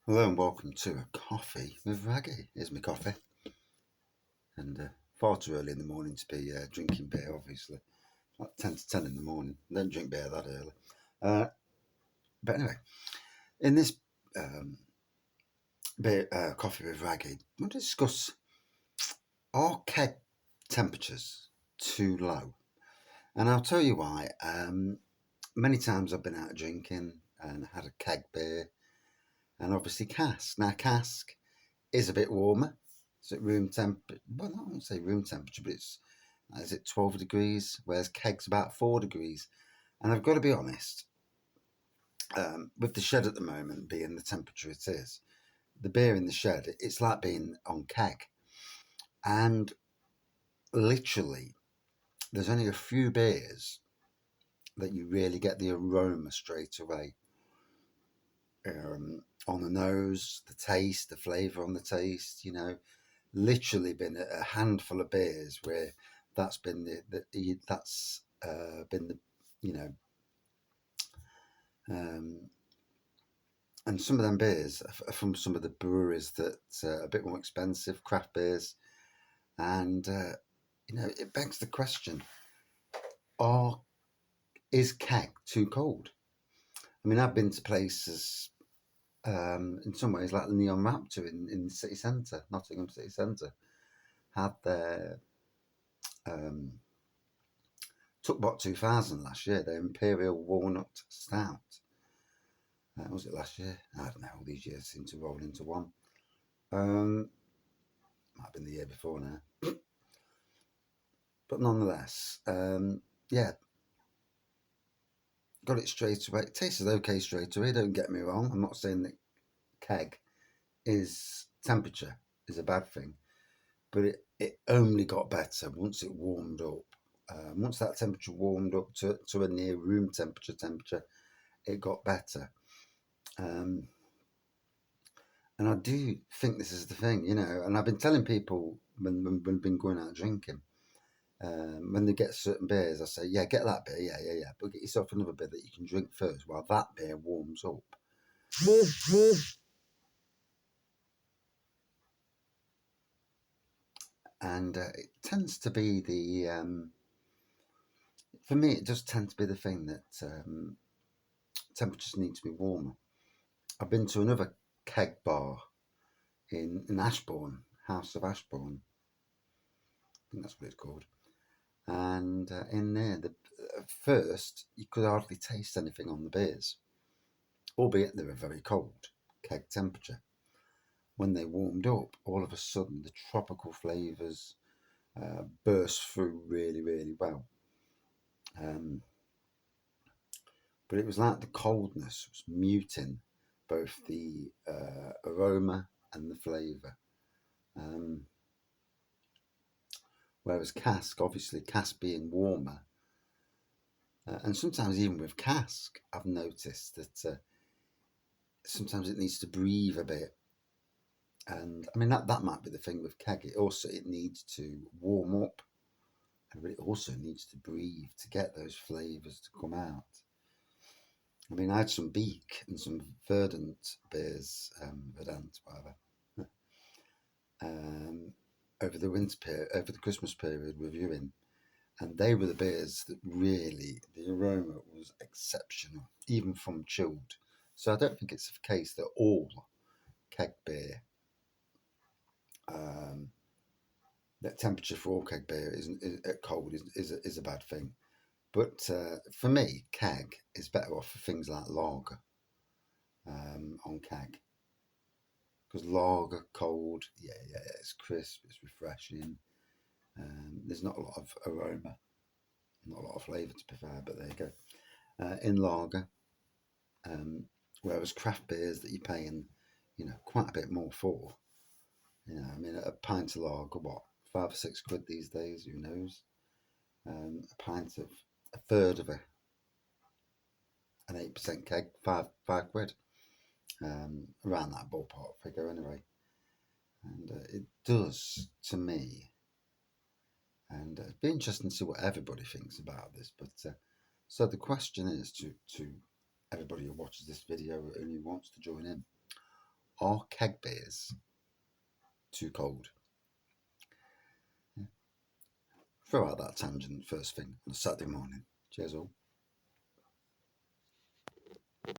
Hello and welcome to a coffee with Wraggy. Here's my coffee. And far too early in the morning to be drinking beer, obviously. Like 10 to 10 in the morning. Don't drink beer that early. But anyway, in this coffee with Wraggy, we'll discuss, are keg temperatures too low? And I'll tell you why. Many times I've been out drinking and had a keg beer and obviously cask. Now cask is a bit warmer. It's at room temperature. Well, I won't say room temperature, but is it 12 degrees? Whereas keg's about 4 degrees. And I've got to be honest, with the shed at the moment being the temperature it is, the beer in the shed, it's like being on keg. And literally, there's only a few beers that you really get the aroma straight away. On the nose, the taste, the flavour on the taste, literally been a handful of beers where that's been been the and some of them beers are from some of the breweries that are a bit more expensive, craft beers, and it begs the question: is keg too cold? I mean, I've been to places in some ways like the Neon Raptor in the city centre, Nottingham city centre, had their took what 2000 last year, their Imperial Walnut Stout. Was it last year? I don't know. All these years seem to roll into one. Might have been the year before now, but nonetheless, yeah, got it straight away. It tasted okay straight away. Don't get me wrong. I'm not saying that keg temperature is a bad thing, but it only got better once it warmed up. Once that temperature warmed up to a near room temperature, it got better. And I do think this is the thing, and I've been telling people when we've been going out drinking, when they get certain beers, I say, yeah, get that beer, yeah, but get yourself another beer that you can drink first while that beer warms up. And it tends to be for me, it does tend to be the thing that temperatures need to be warmer. I've been to another keg bar in Ashbourne, House of Ashbourne. I think that's what it's called. And in there, at first, you could hardly taste anything on the beers, albeit they were very cold, keg temperature. When they warmed up, all of a sudden, the tropical flavours burst through really, really well. But it was like the coldness was muting both the aroma and the flavour. Whereas cask, obviously, cask being warmer, and sometimes even with cask, I've noticed that sometimes it needs to breathe a bit. And I mean, that might be the thing with keg. It needs to warm up, but it also needs to breathe to get those flavours to come out. I mean, I had some Beak and some Verdant beers, Verdant, whatever, over the Christmas period reviewing, and they were the beers that really, the aroma was exceptional, even from chilled. So I don't think it's the case that all keg beer, that temperature for all keg beer is at cold is a bad thing. But for me, keg is better off for things like lager on keg. Because lager, cold, yeah, it's crisp, it's refreshing. There's not a lot of aroma, not a lot of flavour to be fair, but there you go. In lager, whereas craft beers that you're paying, quite a bit more for. I mean, a pint of lager, what, £5 or £6 these days? Who knows? A pint of a third of an 8% keg, £5. Around that ballpark figure, anyway. And it does to me. And it'd be interesting to see what everybody thinks about this. But so the question is to everybody who watches this video and who wants to join in: Are keg beers too cold? Throw out that tangent first thing on a Saturday morning. Cheers all.